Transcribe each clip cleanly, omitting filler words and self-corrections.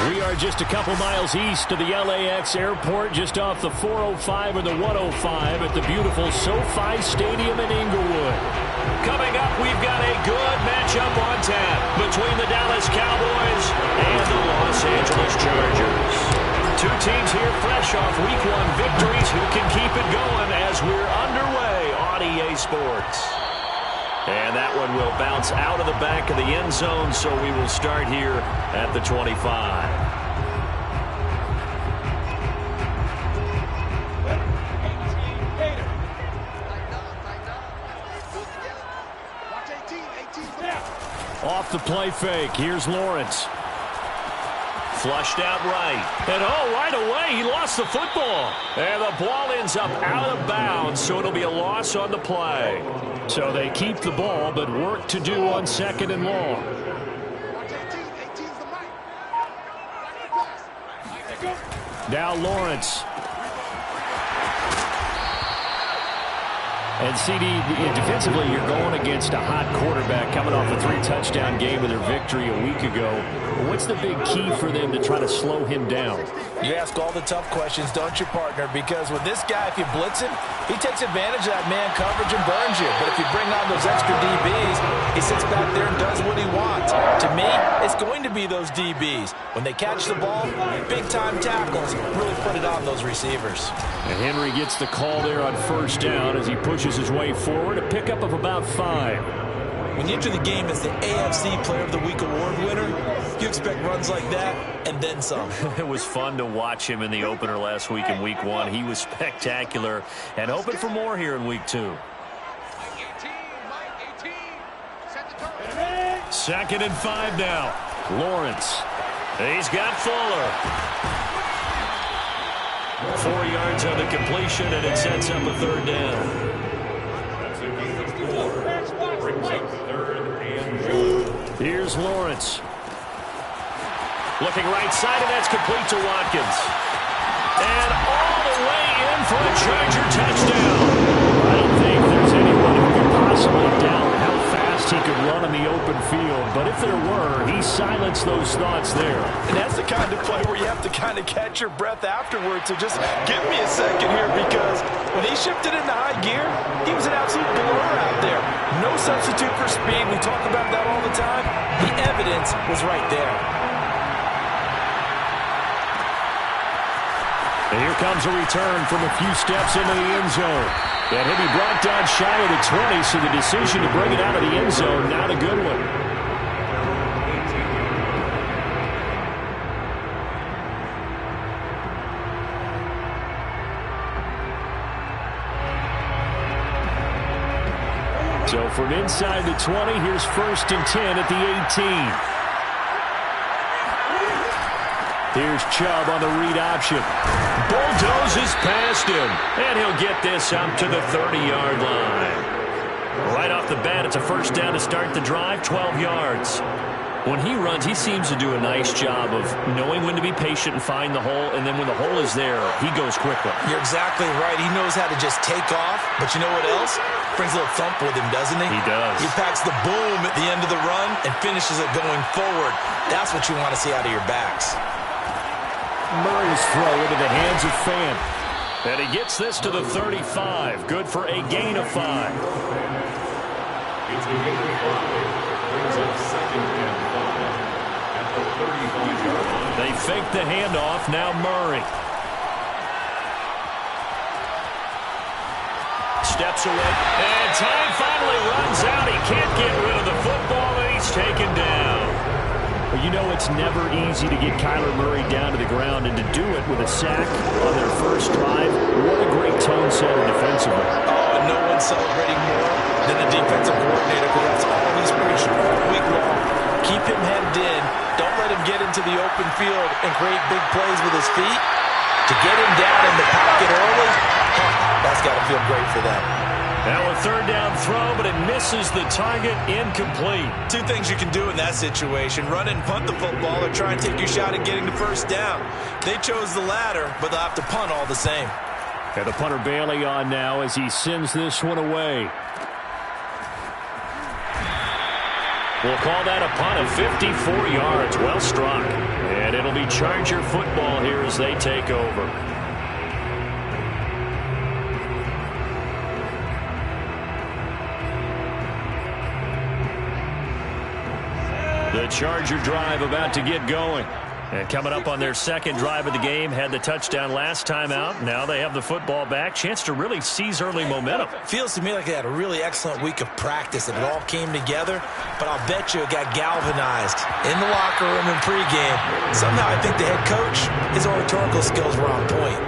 We are just a couple miles east of the LAX airport, just off the 405 or the 105 at the beautiful SoFi Stadium in Inglewood. Coming up, we've got a good matchup on tap between the Dallas Cowboys and the Los Angeles Chargers. Two teams here fresh off Week 1 victories who can keep it going as we're underway on EA Sports. And that one will bounce out of the back of the end zone, so we will start here at the 25. Off the play fake. Here's Lawrence. Flushed out right. And right away, he lost the football. And the ball ends up out of bounds, so it'll be a loss on the play. So they keep the ball, but work to do on 2nd and long. Now Lawrence. And CD, defensively, you're going against a hot quarterback coming off a 3-touchdown game with their victory a week ago. What's the big key for them to try to slow him down? You ask all the tough questions, don't you, partner? Because with this guy, if you blitz him, he takes advantage of that man coverage and burns you. But if you bring on those extra DBs, he sits back there and does what he wants. To me, it's going to be those DBs. When they catch the ball, big-time tackles really put it on those receivers. And Henry gets the call there on 1st down as he pushes his way forward, a pickup of about 5. When you enter the game as the AFC Player of the Week award winner, you expect runs like that and then some. It was fun to watch him in the opener last week in Week 1. He was spectacular and hoping for more here in Week 2. 2nd and 5 now. Lawrence. He's got Fuller. 4 yards on the completion, and it sets up a 3rd down. Here's Lawrence. Looking right side, and that's complete to Watkins. And all the way in for a Charger touchdown. I don't think there's anyone who could possibly doubt how fast he could run in the open field. But if there were, he silenced those thoughts there. And that's the kind of play where you have to kind of catch your breath afterwards. So just give me a second here, because when he shifted into high gear, he was an absolute blur out there. No substitute for speed. We talk about that all the time. The evidence was right there. And here comes a return from a few steps into the end zone. And he'll be brought down shy of the 20, so the decision to bring it out of the end zone, not a good one. So from inside the 20, here's 1st and 10 at the 18. Here's Chubb on the read option. Bulldozes past him. And he'll get this up to the 30-yard line. Right off the bat, it's a 1st down to start the drive, 12 yards. When he runs, he seems to do a nice job of knowing when to be patient and find the hole, and then when the hole is there, he goes quickly. You're exactly right. He knows how to just take off, but you know what else? Brings a little thump with him, doesn't he? He does. He packs the boom at the end of the run and finishes it going forward. That's what you want to see out of your backs. Murray's throw into the hands of Fan. And he gets this to the 35. Good for a gain of 5. It's a gain of 5. Brings up 2nd and 5 at the 35-yard line. They fake the handoff. Now Murray. Steps away. And time finally runs out. He can't get rid of the football, and he's taken down. Well, you know it's never easy to get Kyler Murray down to the ground, and to do it with a sack on their first drive, what a great tone setter defensively. Oh, and no one's celebrating more than the defensive coordinator, because that's all he's preached all week long. Keep him hemmed in. Don't let him get into the open field and create big plays with his feet. To get him down in the pocket early, that's got to feel great for them. Now a 3rd down throw, but it misses the target, incomplete. Two things you can do in that situation: run and punt the football, or try and take your shot at getting the 1st down. They chose the latter, but they'll have to punt all the same. And the punter Bailey on now as he sends this one away. We'll call that a punt of 54 yards. Well struck. And it'll be Charger football here as they take over. The Charger drive about to get going. And coming up on their second drive of the game, had the touchdown last time out. Now they have the football back. Chance to really seize early momentum. Feels to me like they had a really excellent week of practice and it all came together. But I'll bet you it got galvanized in the locker room and pregame. Somehow I think the head coach, his oratorical skills were on point.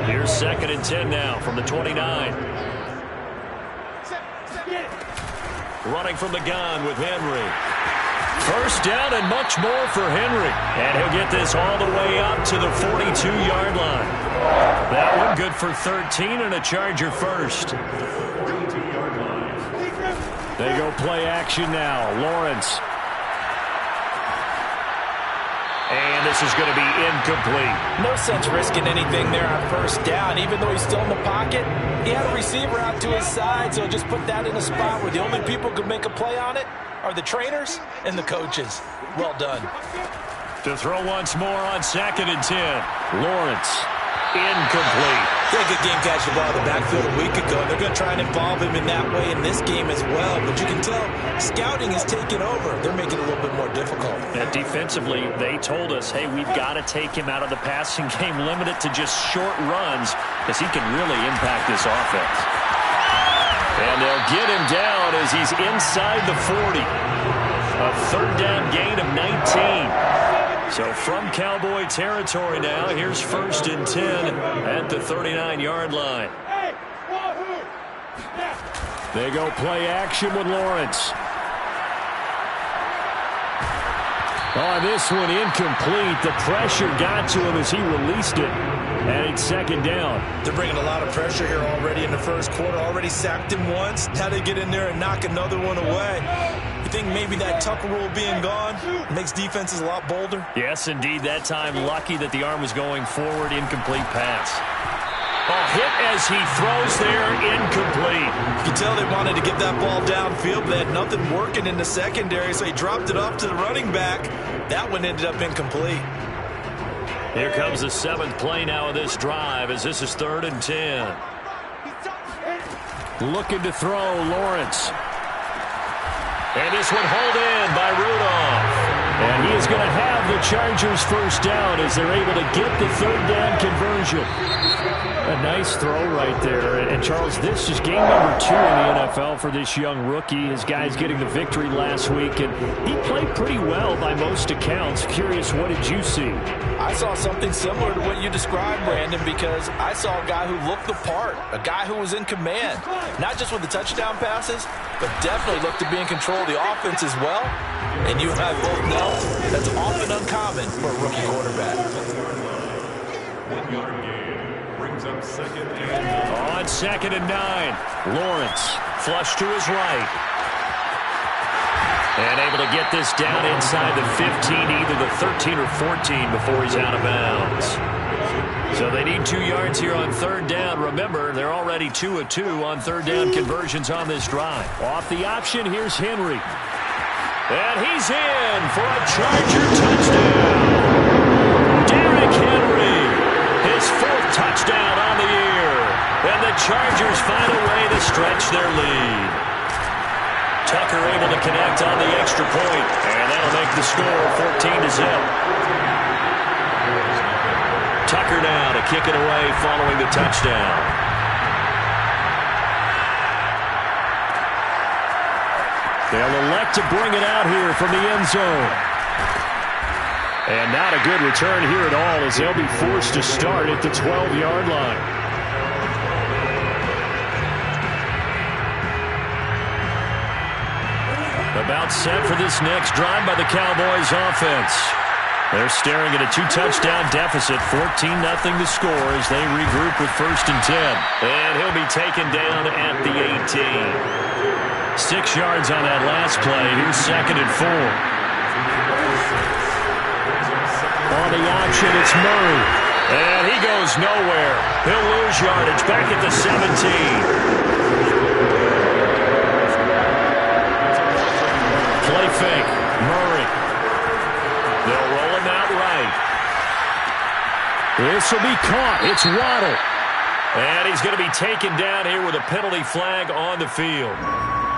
Here's 2nd and 10 now from the 29. Running from the gun with Henry. First down and much more for Henry. And he'll get this all the way up to the 42-yard line. That one good for 13 and a Charger first. They go play action now. Lawrence. And this is going to be incomplete. No sense risking anything there on first down. Even though he's still in the pocket, he had a receiver out to his side, so just put that in a spot where the only people who can make a play on it are the trainers and the coaches. Well done. To throw once more on 2nd and 10. Lawrence. Incomplete. Yeah, good game catching the ball in the backfield a week ago. They're going to try and involve him in that way in this game as well. But you can tell scouting is taking over. They're making it a little bit more difficult. And defensively, they told us, hey, we've got to take him out of the passing game, limit it to just short runs, because he can really impact this offense. And they'll get him down as he's inside the 40. A 3rd down gain of 19. So from Cowboy territory now, here's 1st and 10 at the 39-yard line. They go play action with Lawrence. Oh, this one incomplete. The pressure got to him as he released it. And it's 2nd down. They're bringing a lot of pressure here already in the first quarter. Already sacked him once. Now they get in there and knock another one away. You think maybe that Tucker rule being gone makes defenses a lot bolder? Yes, indeed. That time, lucky that the arm was going forward. Incomplete pass. Oh, hit as he throws there. Incomplete. You can tell they wanted to get that ball downfield, but they had nothing working in the secondary, so he dropped it off to the running back. That one ended up incomplete. Here comes the 7th play now of this drive as this is 3rd and 10. Looking to throw, Lawrence. And this one hauled in by Rudolph. And he is going to have the Chargers first down as they're able to get the 3rd down conversion. A nice throw right there. And Charles, this is game number 2 in the NFL for this young rookie. His guys getting the victory last week, and he played pretty well by most accounts. Curious, what did you see? I saw something similar to what you described, Brandon, because I saw a guy who looked the part, a guy who was in command, not just with the touchdown passes, but definitely looked to be in control of the offense as well. And you and I both know that's often uncommon for a rookie quarterback. On 2nd and 9, Lawrence flush to his right. And able to get this down inside the 15, either the 13 or 14 before he's out of bounds. So they need 2 yards here on 3rd down. Remember, they're already 2 of 2 on 3rd down conversions on this drive. Off the option, here's Henry. And he's in for a Charger touchdown. Derrick Henry, his 4th touchdown on the year. And the Chargers find a way to stretch their lead. Tucker able to connect on the extra point, and that'll make the score 14-0. Tucker now to kick it away following the touchdown. They'll elect to bring it out here from the end zone. And not a good return here at all as they'll be forced to start at the 12-yard line. About set for this next drive by the Cowboys offense. They're staring at a 2-touchdown deficit, 14-0 the score as they regroup with 1st and 10. And he'll be taken down at the 18. 6 yards on that last play. Here's 2nd and 4. On the option, it's Murray. And he goes nowhere. He'll lose yardage back at the 17. Play fake. Murray. They'll roll him out right. This will be caught. It's Waddle. And he's going to be taken down here with a penalty flag on the field.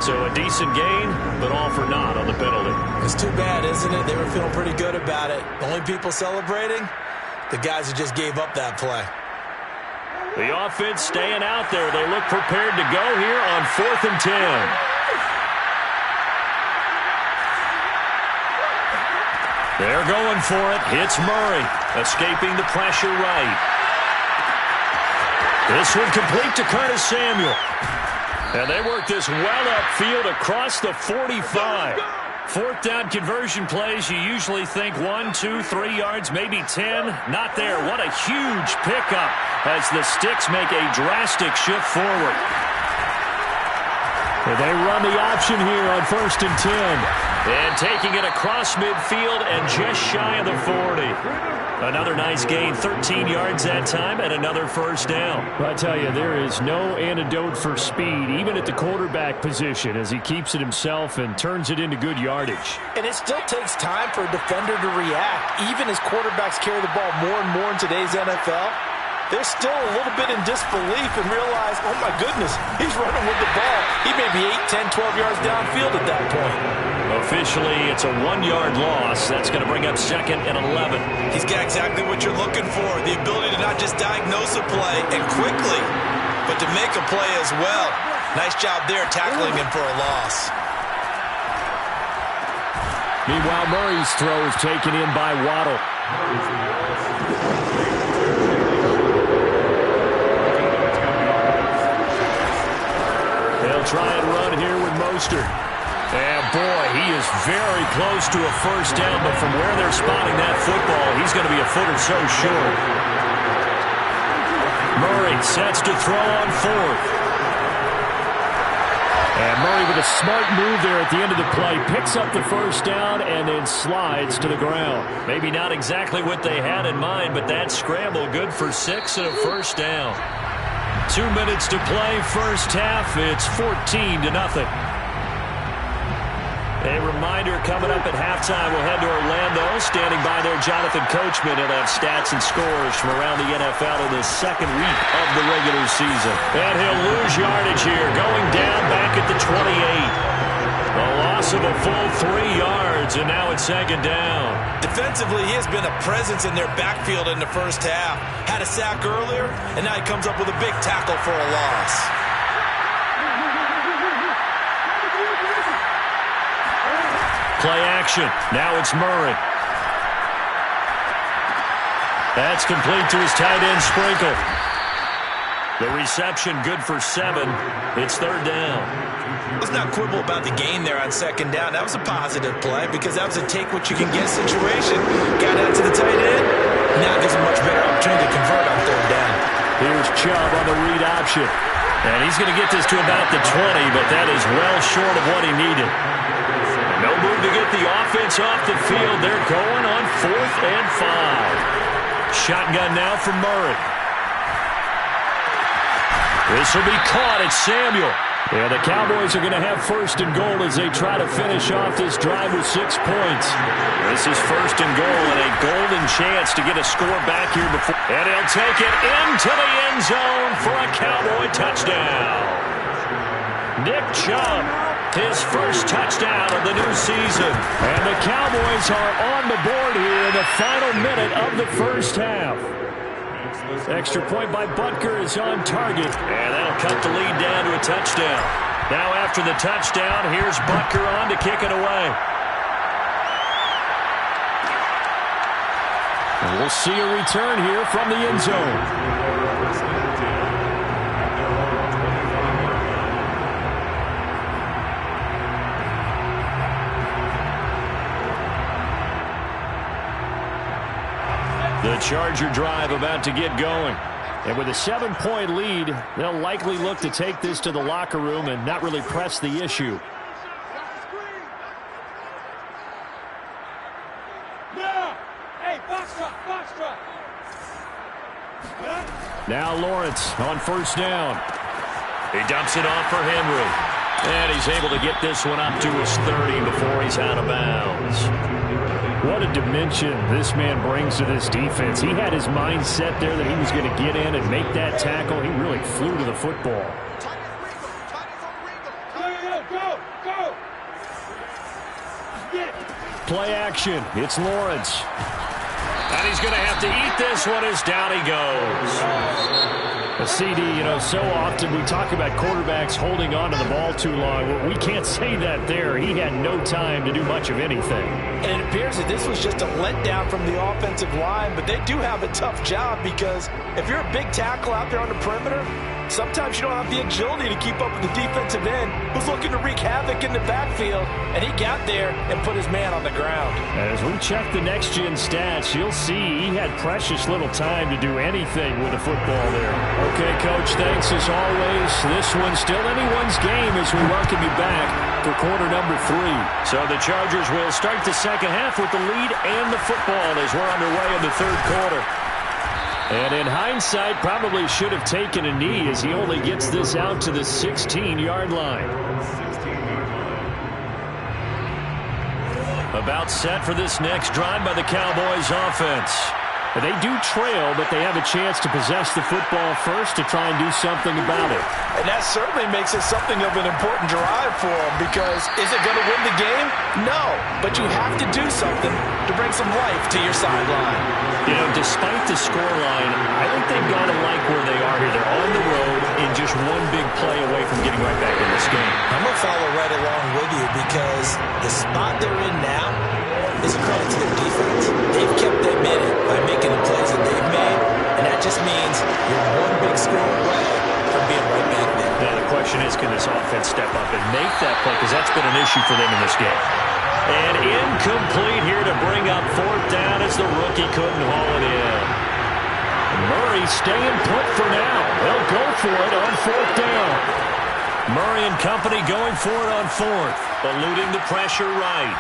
So a decent gain, but all for naught on the penalty. It's too bad, isn't it? They were feeling pretty good about it. The only people celebrating, the guys who just gave up that play. The offense staying out there. They look prepared to go here on 4th and 10. They're going for it. It's Murray, escaping the pressure right. This one complete to Curtis Samuel. And they work this well upfield across the 45. 4th down conversion plays, you usually think 1, 2, 3 yards, maybe 10. Not there. What a huge pickup as the Sticks make a drastic shift forward. And they run the option here on 1st and 10. And taking it across midfield and just shy of the 40. Another nice gain, 13 yards that time, and another first down. I tell you, there is no antidote for speed, even at the quarterback position, as he keeps it himself and turns it into good yardage. And it still takes time for a defender to react. Even as quarterbacks carry the ball more and more in today's NFL, they're still a little bit in disbelief and realize, oh my goodness, he's running with the ball. He may be 8, 10, 12 yards downfield at that point. Officially, it's a 1-yard loss. That's going to bring up 2nd and 11. He's got exactly what you're looking for, the ability to not just diagnose a play and quickly, but to make a play as well. Nice job there tackling him for a loss. Meanwhile, Murray's throw is taken in by Waddle. They'll try and run here with Mostert. And boy, he is very close to a first down, but from where they're spotting that football, he's going to be a foot or so short. Murray sets to throw on 4th. And Murray with a smart move there at the end of the play, picks up the first down and then slides to the ground. Maybe not exactly what they had in mind, but that scramble good for 6 and a first down. 2 minutes to play, first half. It's 14-0. A reminder coming up at halftime, we'll head to Orlando. Standing by there, Jonathan Coachman. He'll have stats and scores from around the NFL in the second week of the regular season. And he'll lose yardage here, going down back at the 28. A loss of a full 3 yards, and now it's 2nd down. Defensively, he has been a presence in their backfield in the first half. Had a sack earlier, and now he comes up with a big tackle for a loss. Play action. Now it's Murray. That's complete to his tight end, Sprinkle. The reception good for 7. It's 3rd down. Let's not quibble about the gain there on 2nd down. That was a positive play because that was a take-what-you-can-get situation. Got out to the tight end. Now gives him much better opportunity to convert on 3rd down. Here's Chubb on the read option. And he's going to get this to about the 20, but that is well short of what he needed. No move to get the offense off the field. They're going on 4th and 5. Shotgun now from Murray. This will be caught. It's Samuel. Yeah, the Cowboys are going to have 1st and goal as they try to finish off this drive with 6 points. This is 1st and goal and a golden chance to get a score back here before. And he'll take it into the end zone for a Cowboy touchdown. Nick Chubb, his first touchdown of the new season. And the Cowboys are on the board here in the final minute of the first half. Extra point by Butker is on target. And that'll cut the lead down to a touchdown. Now after the touchdown, here's Butker on to kick it away. And we'll see a return here from the end zone. The Charger drive about to get going. And with a 7-point lead, they'll likely look to take this to the locker room and not really press the issue. Now Lawrence on 1st down. He dumps it off for Henry. And he's able to get this one up to his 30 before he's out of bounds. What a dimension this man brings to this defense. He had his mind set there that he was going to get in and make that tackle. He really flew to the football. Play action. It's Lawrence. And he's going to have to eat this one as down he goes. A CD, so often we talk about quarterbacks holding on to the ball too long. Well, we can't say that there. He had no time to do much of anything. And it appears that this was just a letdown from the offensive line, but they do have a tough job because if you're a big tackle out there on the perimeter, sometimes you don't have the agility to keep up with the defensive end who's looking to wreak havoc in the backfield, and he got there and put his man on the ground. As we check the next-gen stats, you'll see he had precious little time to do anything with the football there. Okay, Coach, thanks as always. This one's still anyone's game as we welcome you back for quarter number 3. So the Chargers will start the second half with the lead and the football as we're underway in the third quarter. And in hindsight, probably should have taken a knee as he only gets this out to the 16-yard line. About set for this next drive by the Cowboys offense. They do trail, but they have a chance to possess the football first to try and do something about it. And that certainly makes it something of an important drive for them because is it going to win the game? No, but you have to do something to bring some life to your sideline. Despite the scoreline, I think they've got to like where they are here. They're on the road and just one big play away from getting right back in this game. I'm going to follow right along with you because the spot they're in now is a credit to their defense. They've kept them in it by making the plays that they've made, and that just means you're one big score away from being right back there. Now the question is, can this offense step up and make that play? Because that's been an issue for them in this game. And incomplete here to bring up fourth down as the rookie couldn't haul it in. Murray staying put for now. They'll go for it on fourth down. Murray and company going for it on fourth, eluding the pressure right.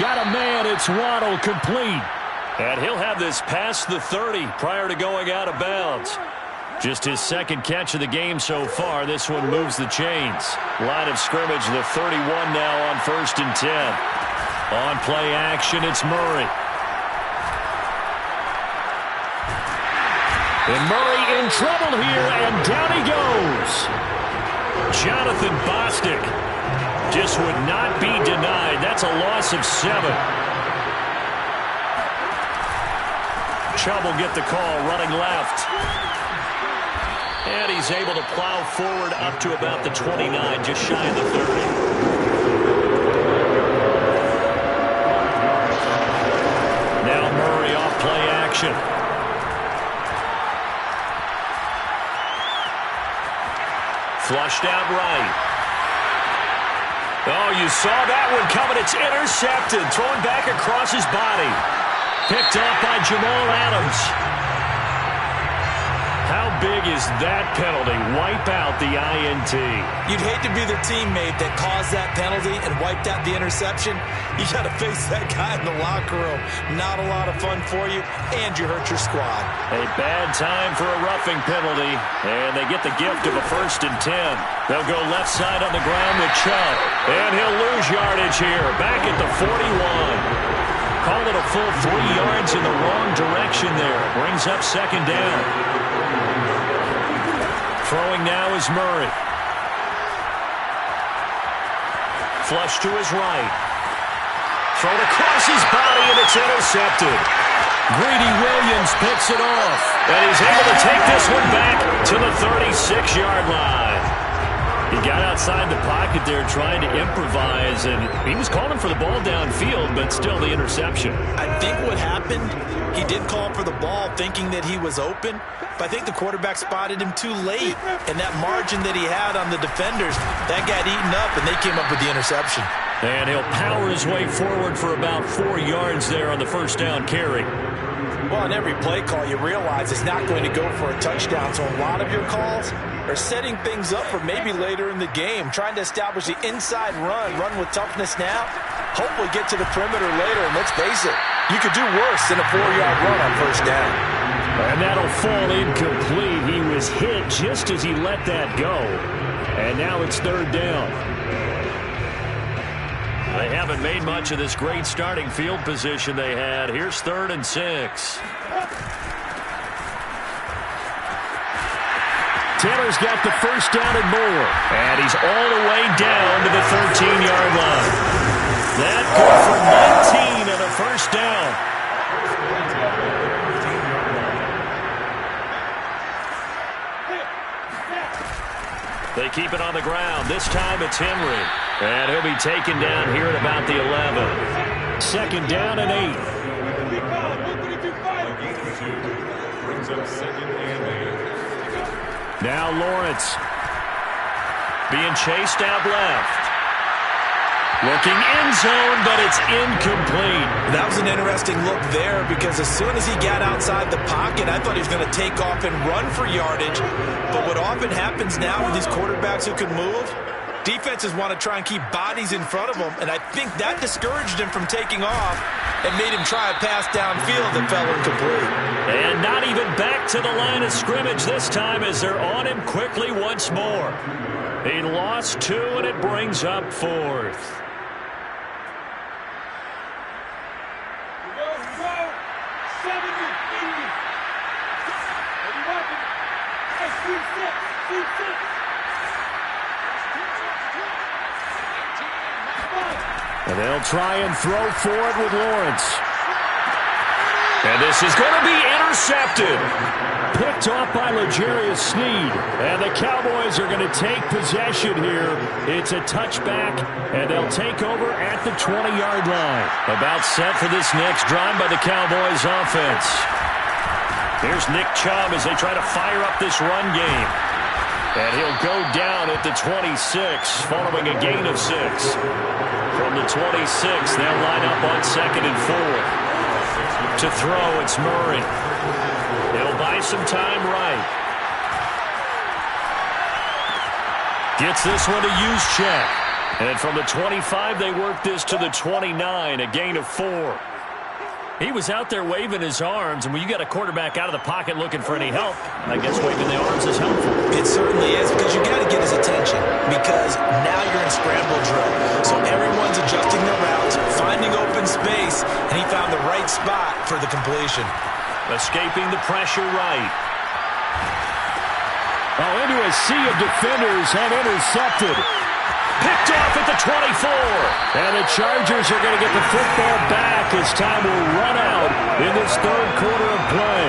Got a man, it's Waddle, complete. And he'll have this past the 30 prior to going out of bounds. Just his second catch of the game so far. This one moves the chains. Line of scrimmage, the 31 now on 1st and 10. On play action, it's Murray. And Murray in trouble here, and down he goes. Jonathan Bostic just would not be denied. That's a loss of 7. Chubb will get the call, running left. And he's able to plow forward up to about the 29, just shy of the 30. Now Murray off play action. Flushed out right. Oh, you saw that one coming. It's intercepted. Thrown back across his body. Picked off by Jamal Adams. How big is that penalty? Wipe out the INT. You'd hate to be the teammate that caused that penalty and wiped out the interception. You got to face that guy in the locker room. Not a lot of fun for you, and you hurt your squad. A bad time for a roughing penalty, and they get the gift of a 1st and 10. They'll go left side on the ground with Chubb, and he'll lose yardage here, back at the 41. Call it a full 3 yards in the wrong direction there. Brings up 2nd down. Throwing now is Murray. Flush to his right. Thrown across his body, and it's intercepted. Greedy Williams picks it off. And he's able to take this one back to the 36-yard line. He got outside the pocket there trying to improvise, and he was calling for the ball downfield, but still the interception. I think what happened, he did call for the ball thinking that he was open, but I think the quarterback spotted him too late. And that margin that he had on the defenders, that got eaten up, and they came up with the interception. And he'll power his way forward for about 4 yards there on the 1st down carry. Well, on every play call, you realize it's not going to go for a touchdown. So a lot of your calls are setting things up for maybe later in the game, trying to establish the inside run with toughness now. Hopefully get to the perimeter later, and let's face it, you could do worse than a 4-yard run on 1st down. And that'll fall incomplete. He was hit just as he let that go. And now it's third down. They haven't made much of this great starting field position they had. Here's 3rd and 6. Taylor's got the first down and more. And he's all the way down to the 13-yard line. That good for 19 and a first down. They keep it on the ground. This time it's Henry. And he'll be taken down here at about the 11. Second down and 8. Now Lawrence. Being chased out left. Looking end zone, but it's incomplete. That was an interesting look there because as soon as he got outside the pocket, I thought he was going to take off and run for yardage. But what often happens now with these quarterbacks who can move, defenses want to try and keep bodies in front of them, and I think that discouraged him from taking off and made him try a pass downfield that fell incomplete. And not even back to the line of scrimmage this time as they're on him quickly once more. He lost 2, and it brings up 4th. And they'll try and throw for it with Lawrence. And this is going to be intercepted. Picked off by L'Jarius Sneed. And the Cowboys are going to take possession here. It's a touchback, and they'll take over at the 20-yard line. About set for this next drive by the Cowboys offense. Here's Nick Chubb as they try to fire up this run game. And he'll go down at the 26 following a gain of 6. From the 26, they'll line up on 2nd and 4. To throw, it's Murray. He'll buy some time right. Gets this one to Juszczyk. And from the 25, they work this to the 29, a gain of 4. He was out there waving his arms, and when you got a quarterback out of the pocket looking for any help, I guess waving the arms is helpful. It certainly is, because you got to get his attention, because now you're in scramble drill. So everyone's adjusting their routes, finding open space, and he found the right spot for the completion. Escaping the pressure right. Oh, into a sea of defenders and intercepted. Picked off at the 24. And the Chargers are going to get the football back as time will run out in this third quarter of play.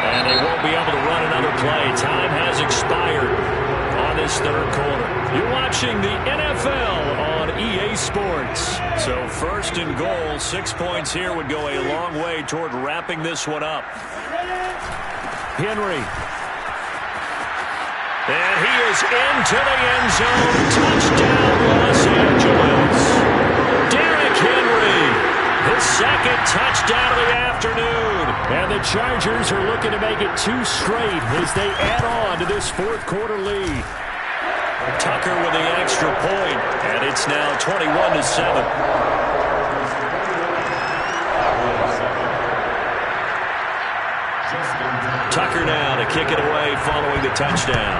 And they won't be able to run another play. Time has expired on this third quarter. You're watching the NFL on EA Sports. So 1st and goal, 6 points here would go a long way toward wrapping this one up. Henry. And he is into the end zone. Touchdown, Los Angeles. Derrick Henry, his 2nd touchdown of the afternoon. And the Chargers are looking to make it 2 straight as they add on to this 4th quarter lead. Tucker with the extra point, and it's now 21-7. Tucker now to kick it away following the touchdown.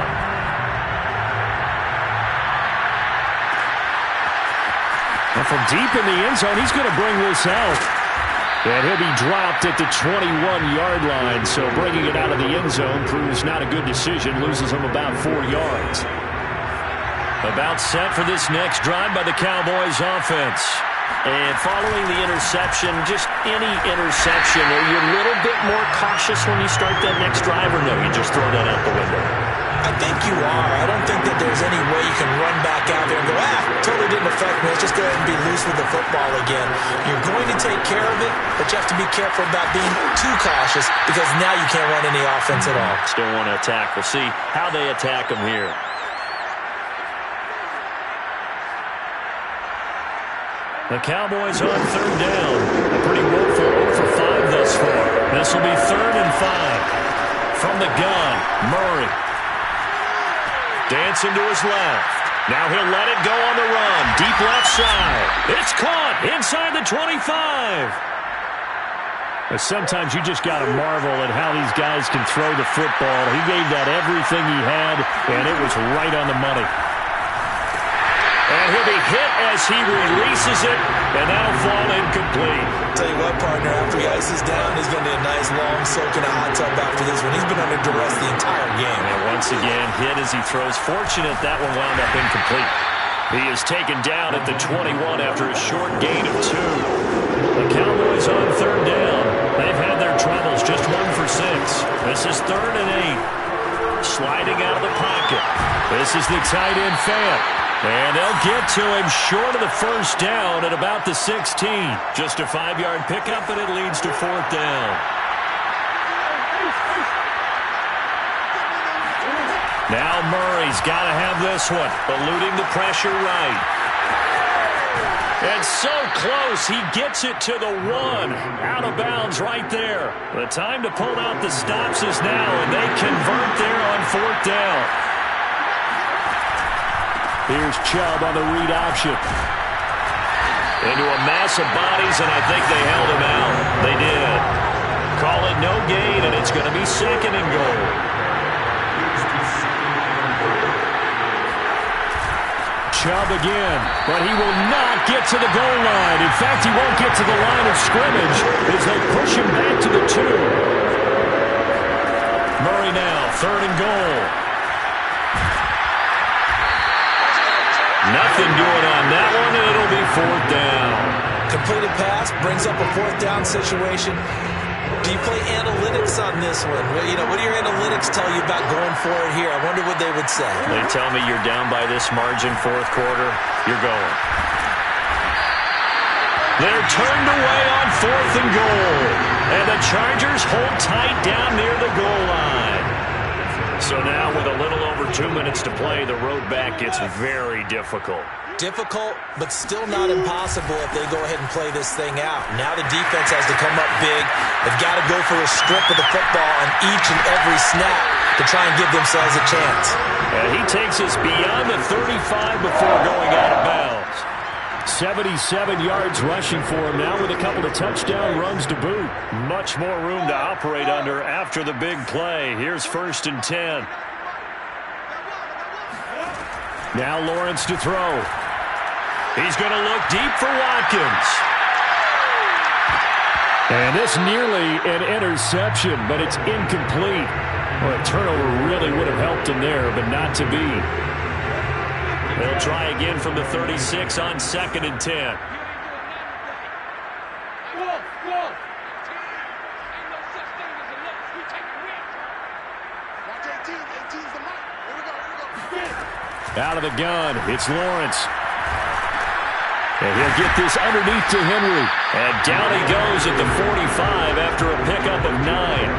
And from deep in the end zone, he's going to bring this out. And he'll be dropped at the 21-yard line, so bringing it out of the end zone proves not a good decision, loses him about 4 yards. About set for this next drive by the Cowboys offense. And following the interception, just any interception, are you a little bit more cautious when you start that next drive, or no, you just throw that out the window? I think you are. I don't think that there's any way you can run back out there and go, totally didn't affect me. Let's just go ahead and be loose with the football again. You're going to take care of it, but you have to be careful about being too cautious because now you can't run any offense at all. Still want to attack. We'll see how they attack them here. The Cowboys on 3rd down. A pretty woeful 0 for 5 thus far. This will be 3rd and 5. From the gun, Murray. Dancing to his left. Now he'll let it go on the run. Deep left side. It's caught inside the 25. Sometimes you just got to marvel at how these guys can throw the football. He gave that everything he had, and it was right on the money. And he'll be hit as he releases it, and that'll fall incomplete. Tell you what, partner, after he ices down, he's going to need a nice long soak in a hot tub after this one. He's been under duress the entire game. And once again, hit as he throws. Fortunate that one wound up incomplete. He is taken down at the 21 after a short gain of 2. The Cowboys on third down. They've had their troubles, just 1 for 6. This is 3rd and 8. Sliding out of the pocket. This is the tight end Fant. And they'll get to him short of the first down at about the 16. Just a 5-yard pickup, and it leads to 4th down. Now Murray's got to have this one, eluding the pressure right. And so close, he gets it to the 1. Out of bounds right there. The time to pull out the stops is now, and they convert there on 4th down. Here's Chubb on the read option. Into a mass of bodies, and I think they held him out. They did. Call it no gain, and it's going to be 2nd and goal. Chubb again, but he will not get to the goal line. In fact, he won't get to the line of scrimmage as they push him back to the 2. Murray now, 3rd and goal. Nothing doing on that one, and it'll be 4th down. Completed pass brings up a 4th down situation. Do you play analytics on this one? What do your analytics tell you about going for it here? I wonder what they would say. They tell me you're down by this margin 4th quarter, you're going. They're turned away on 4th and goal. And the Chargers hold tight down near the goal line. So now with a little over 2 minutes to play, the road back gets very difficult. Difficult, but still not impossible if they go ahead and play this thing out. Now the defense has to come up big. They've got to go for a strip of the football on each and every snap to try and give themselves a chance. And he takes us beyond the 35 before going out of bounds. 77 yards rushing for him now with a couple of touchdown runs to boot. Much more room to operate under after the big play. Here's 1st and 10. Now Lawrence to throw. He's going to look deep for Watkins. And this nearly an interception, but it's incomplete. Well, a turnover really would have helped him there, but not to be. They'll try again from the 36 on 2nd and 10. Out of the gun, it's Lawrence. And he'll get this underneath to Henry. And down he goes at the 45 after a pickup of 9.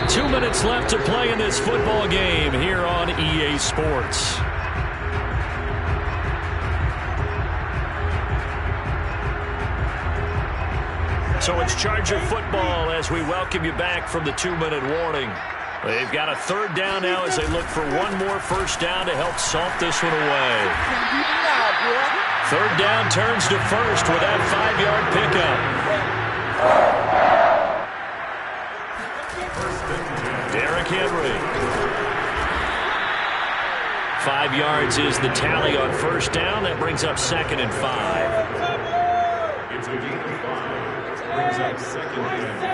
2 minutes left to play in this football game here on EA Sports. So it's Charger football as we welcome you back from the 2-minute warning. They've got a 3rd down now as they look for one more first down to help salt this one away. 3rd down turns to 1st with that 5-yard pickup. Derrick Henry. 5 yards is the tally on 1st down. That brings up 2nd and 5. It's a gain of 5. Brings up 2nd and 5.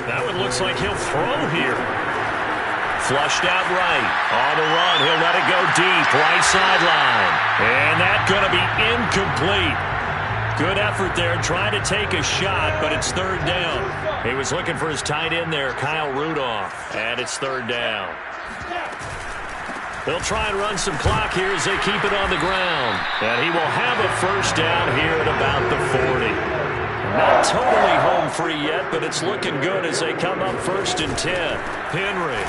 That one looks like he'll throw here. Flushed out right. On the run, he'll let it go deep. Right sideline. And that's going to be incomplete. Good effort there trying to take a shot, but it's 3rd down. He was looking for his tight end there, Kyle Rudolph. And it's 3rd down. They'll try and run some clock here as they keep it on the ground. And he will have a first down here at about the 40. Not totally home free yet, but it's looking good as they come up 1st and 10. Henry.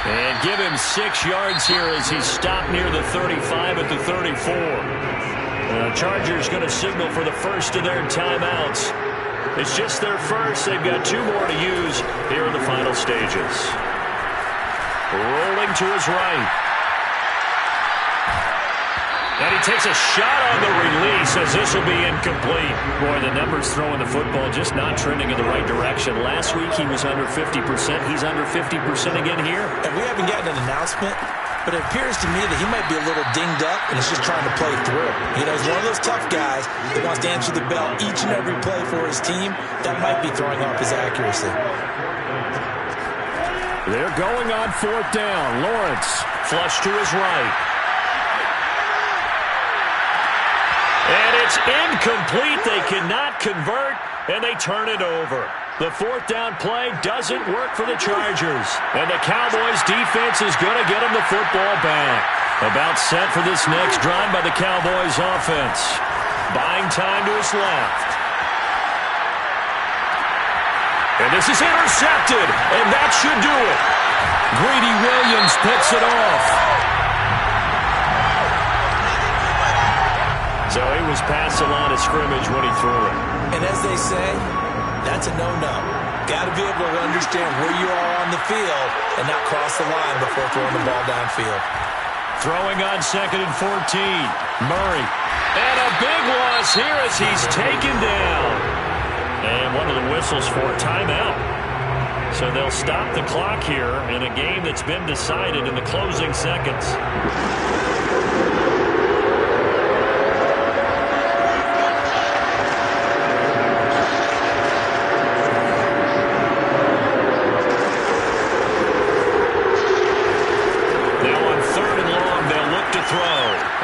And give him 6 yards here as he's stopped near the 35 at the 34. The Chargers going to signal for the first of their timeouts. It's just their first. They've got 2 more to use here in the final stages. Rolling to his right. And he takes a shot on the release as this will be incomplete. Boy, the numbers throwing the football just not trending in the right direction. Last week he was under 50%. He's under 50% again here. And we haven't gotten an announcement, but it appears to me that he might be a little dinged up and he's just trying to play through. You know, he's one of those tough guys that wants to answer the bell each and every play for his team. That might be throwing off his accuracy. They're going on fourth down. Lawrence, flush to his right. And it's incomplete. They cannot convert, and they turn it over. The fourth down play doesn't work for the Chargers. And the Cowboys' defense is going to get them the football back. About set for this next drive by the Cowboys' offense. Buying time to his left. And this is intercepted, and that should do it. Greedy Williams picks it off. So he was past the line of scrimmage when he threw it. And as they say, that's a no-no. Got to be able to understand where you are on the field and not cross the line before throwing the ball downfield. Throwing on 2nd and 14. Murray. And a big loss here as he's taken down. And one of the whistles for a timeout. So they'll stop the clock here in a game that's been decided in the closing seconds.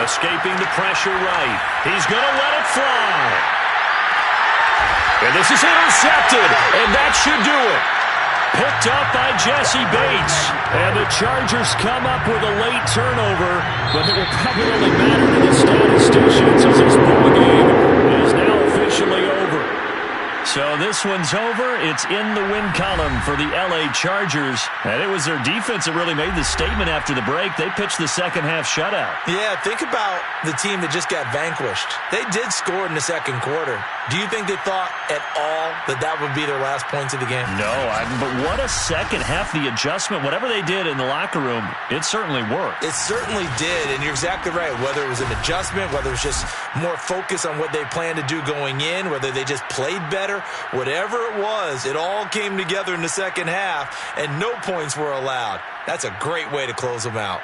Escaping the pressure right. He's going to let it fly. And this is intercepted, and that should do it. Picked up by Jesse Bates. And the Chargers come up with a late turnover, but it will probably only matter to the statisticians as this ball game is now officially over. So this one's over. It's in the win column for the L.A. Chargers. And it was their defense that really made the statement after the break. They pitched the second-half shutout. Yeah, think about the team that just got vanquished. They did score in the second quarter. Do you think they thought at all that that would be their last points of the game? No, but what a second half. The adjustment, whatever they did in the locker room, it certainly worked. It certainly did, and you're exactly right. Whether it was an adjustment, whether it was just more focus on what they planned to do going in, whether they just played better, whatever it was, it all came together in the second half, and no points were allowed. That's a great way to close them out.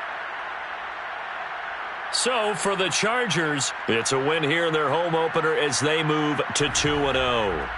So, for the Chargers, it's a win here in their home opener as they move to 2-0.